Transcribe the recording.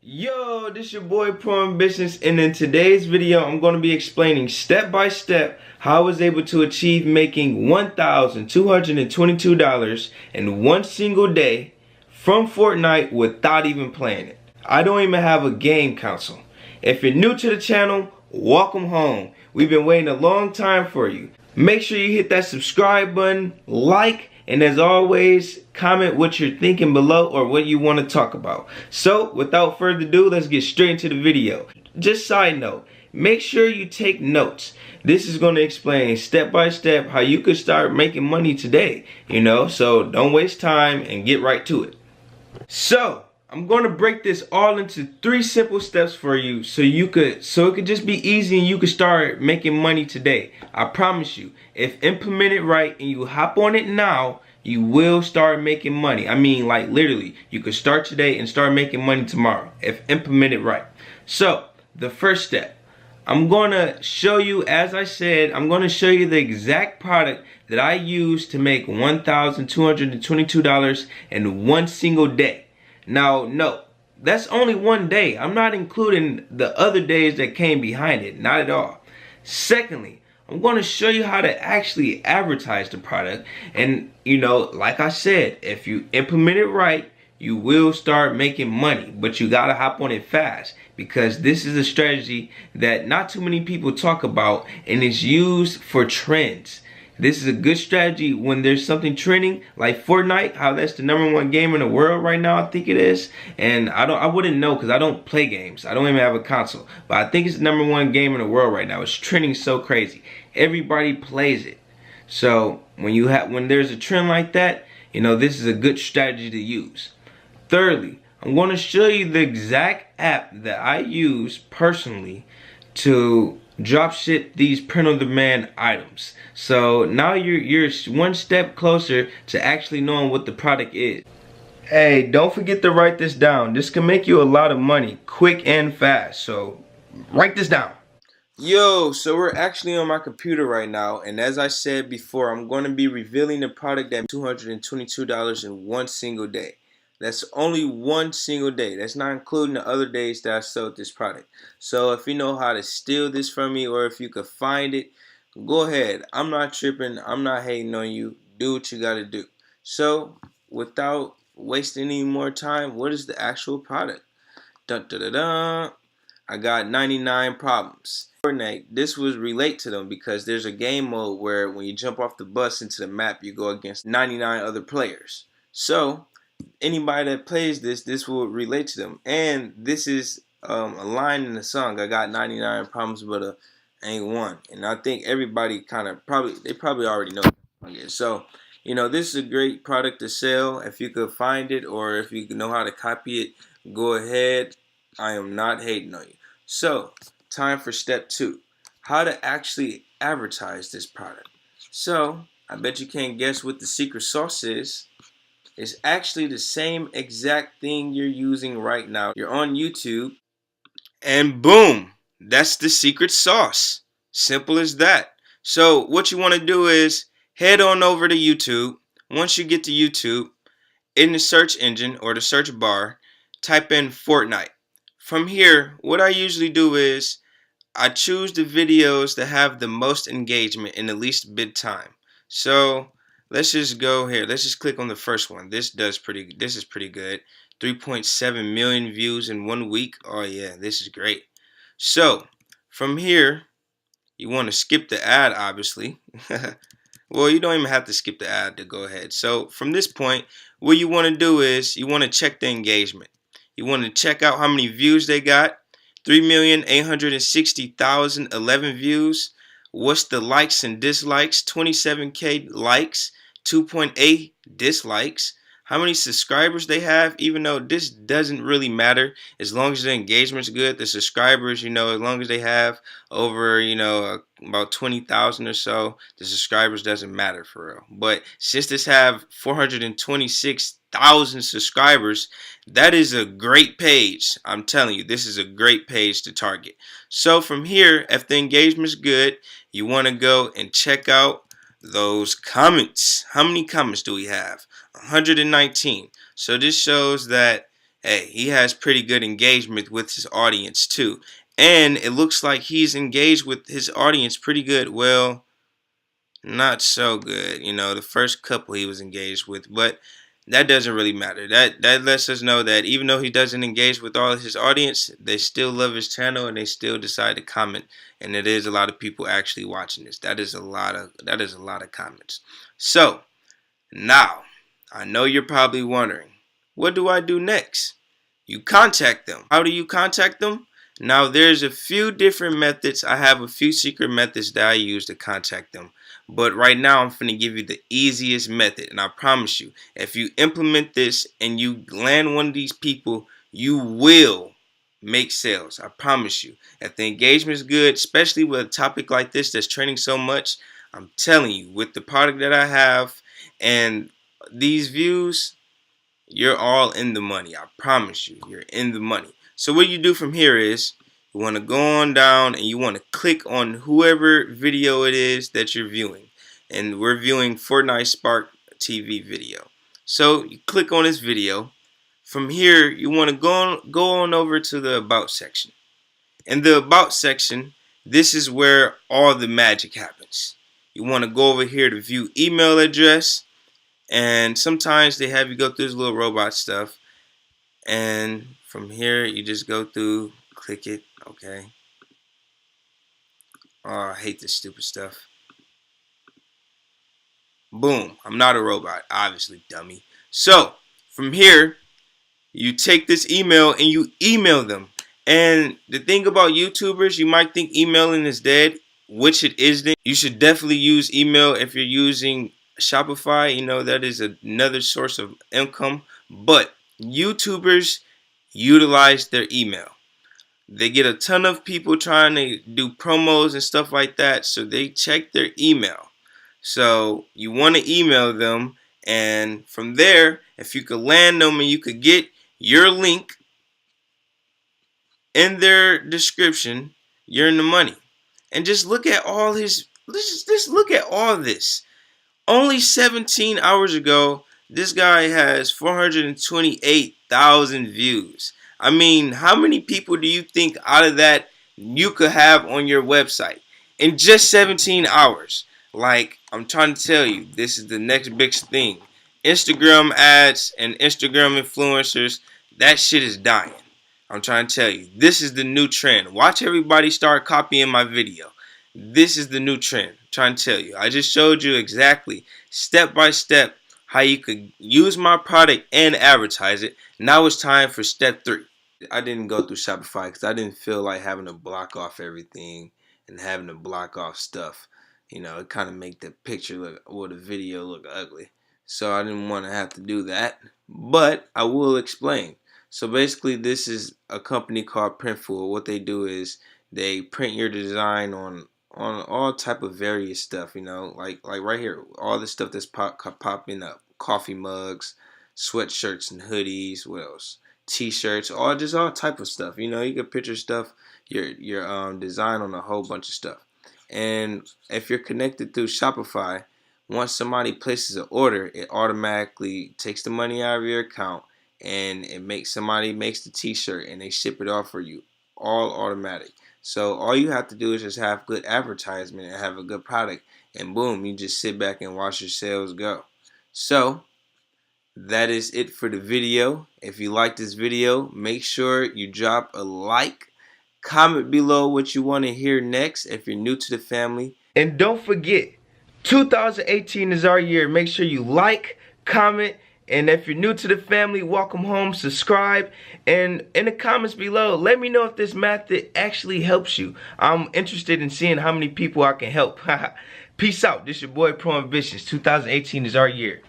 Yo, this your boy Pro Ambitionz, and in today's video I'm going to be explaining step by step how I was able to achieve making $1,222 in one single day from Fortnite without even playing it. I don't even have a game console. If you're new to the channel, welcome home. We've been waiting a long time for you. Make sure you hit that subscribe button, like, and as always, comment what you're thinking below or what you want to talk about. So, without further ado, let's get straight into the video. Just side note, make sure you take notes. This is going to explain step by step how you could start making money today, so don't waste time and get right to it. So, I'm going to break this all into 3 simple steps for you so it could just be easy and you could start making money today. I promise you, if implemented right and you hop on it now, you will start making money. I mean, like literally, you could start today and start making money tomorrow if implemented right. So, the first step, I'm going to show you, as I said, I'm going to show you the exact product that I use to make $1,222 in one single day. Now, no, that's only one day. I'm not including the other days that came behind it, not at all. Secondly, I'm going to show you how to actually advertise the product. And, like I said, if you implement it right, you will start making money, but you got to hop on it fast because this is a strategy that not too many people talk about and it's used for trends. This is a good strategy when there's something trending like Fortnite, how that's the #1 game in the world right now, I think it is. And I wouldn't know because I don't play games. I don't even have a console. But I think it's the #1 game in the world right now. It's trending so crazy. Everybody plays it. So when there's a trend like that, this is a good strategy to use. Thirdly, I'm going to show you the exact app that I use personally to drop ship these print on demand items. So now you're one step closer to actually knowing what the product is. Hey, don't forget to write this down. This can make you a lot of money quick and fast. So write this down. Yo, so we're actually on my computer right now, and as I said before, I'm going to be revealing the product at $222 in one single day. That's only one single day. That's not including the other days that I sold this product. So if you know how to steal this from me or if you could find it, go ahead. I'm not tripping. I'm not hating on you. Do what you got to do. So without wasting any more time, what is the actual product? Dun, dun, dun, dun. I got 99 problems. Fortnite, this would relate to them because there's a game mode where when you jump off the bus into the map, you go against 99 other players. So anybody that plays this will relate to them. And this is a line in the song. I got 99 problems, but ain't one. And I think everybody they probably already know it. So, this is a great product to sell. If you could find it or if you know how to copy it, go ahead. I am not hating on you. So, time for step 2. How to actually advertise this product. So, I bet you can't guess what the secret sauce is. It's actually the same exact thing you're using right now. You're on YouTube, and boom, that's the secret sauce. Simple as that. So what you want to do is head on over to YouTube. Once you get to YouTube, in the search engine or the search bar, type in Fortnite. From here, what I usually do is I choose the videos that have the most engagement in the least bit time. So let's just go here. Let's just click on the first one. This is pretty good. 3.7 million views in 1 week. Oh yeah, this is great. So from here, you want to skip the ad, obviously. Well, you don't even have to skip the ad to go ahead. So from this point, what you want to do is you want to check the engagement. You want to check out how many views they got. 3,860,011 views. What's the likes and dislikes? 27K likes, 2.8 dislikes. How many subscribers they have, even though this doesn't really matter as long as the engagement's good. The subscribers, as long as they have over, about 20,000 or so, the subscribers doesn't matter for real. But since this have 426,000 subscribers, that is a great page. I'm telling you, this is a great page to target. So from here, if the engagement's good, you want to go and check out those comments. How many comments do we have? 119. So this shows that hey, he has pretty good engagement with his audience too. And it looks like he's engaged with his audience pretty good. Well, not so good. You know, the first couple he was engaged with, but that doesn't really matter. That lets us know that even though he doesn't engage with all of his audience, they still love his channel and they still decide to comment. And it is a lot of people actually watching this. That is a lot of comments. So now I know you're probably wondering, what do I do next? You contact them. How do you contact them? Now there's a few different methods. I have a few secret methods that I use to contact them. But right now I'm finna give you the easiest method. And I promise you, if you implement this and you land one of these people, you will make sales. I promise you. If the engagement is good, especially with a topic like this that's trending so much, I'm telling you, with the product that I have and these views, you're all in the money. I promise you, you're in the money. So what you do from here is you want to go on down and you want to click on whoever video it is that you're viewing. And we're viewing Fortnite Spark TV video. So you click on this video. From here, you want to go on over to the About section. In the About section, this is where all the magic happens. You want to go over here to view email address. And sometimes they have you go through this little robot stuff. And from here, you just go through, click it, okay. Oh, I hate this stupid stuff. Boom, I'm not a robot, obviously, dummy. So, from here, you take this email and you email them. And the thing about YouTubers, you might think emailing is dead, which it isn't. You should definitely use email if you're using Shopify. You know, that is another source of income. But YouTubers utilize their email. They get a ton of people trying to do promos and stuff like that, so they check their email. So you want to email them, and from there, if you could land them and you could get your link in their description, you're in the money. And just look at all his, just look at all this. Only 17 hours ago, this guy has 428,000 views. I mean, how many people do you think out of that you could have on your website in just 17 hours? Like, I'm trying to tell you, this is the next big thing. Instagram ads and Instagram influencers, that shit is dying. I'm trying to tell you, this is the new trend. Watch everybody start copying my video. This is the new trend. I'm trying to tell you. I just showed you exactly, step by step, how you could use my product and advertise it. Now it's time for step 3. I didn't go through Shopify because I didn't feel like having to block off everything and having to block off stuff. You know, it kind of make the picture look, or the video look ugly. So I didn't want to have to do that. But I will explain. So basically, this is a company called Printful. What they do is they print your design on all type of various stuff. You know, like right here, all the stuff that's popping up: coffee mugs, sweatshirts and hoodies. What else? T-shirts, all type of stuff. You know, you can picture stuff, your design on a whole bunch of stuff. And if you're connected through Shopify, once somebody places an order, it automatically takes the money out of your account, and somebody makes the t-shirt and they ship it off for you, all automatic. So all you have to do is just have good advertisement and have a good product, and boom, you just sit back and watch your sales go. So that is it for the video. If you like this video, make sure you drop a like. Comment below what you want to hear next if you're new to the family. And don't forget, 2018 is our year. Make sure you like, comment, and if you're new to the family, welcome home, subscribe, and in the comments below, let me know if this method actually helps you. I'm interested in seeing how many people I can help. Peace out. This your boy Pro Ambitionz. 2018 is our year.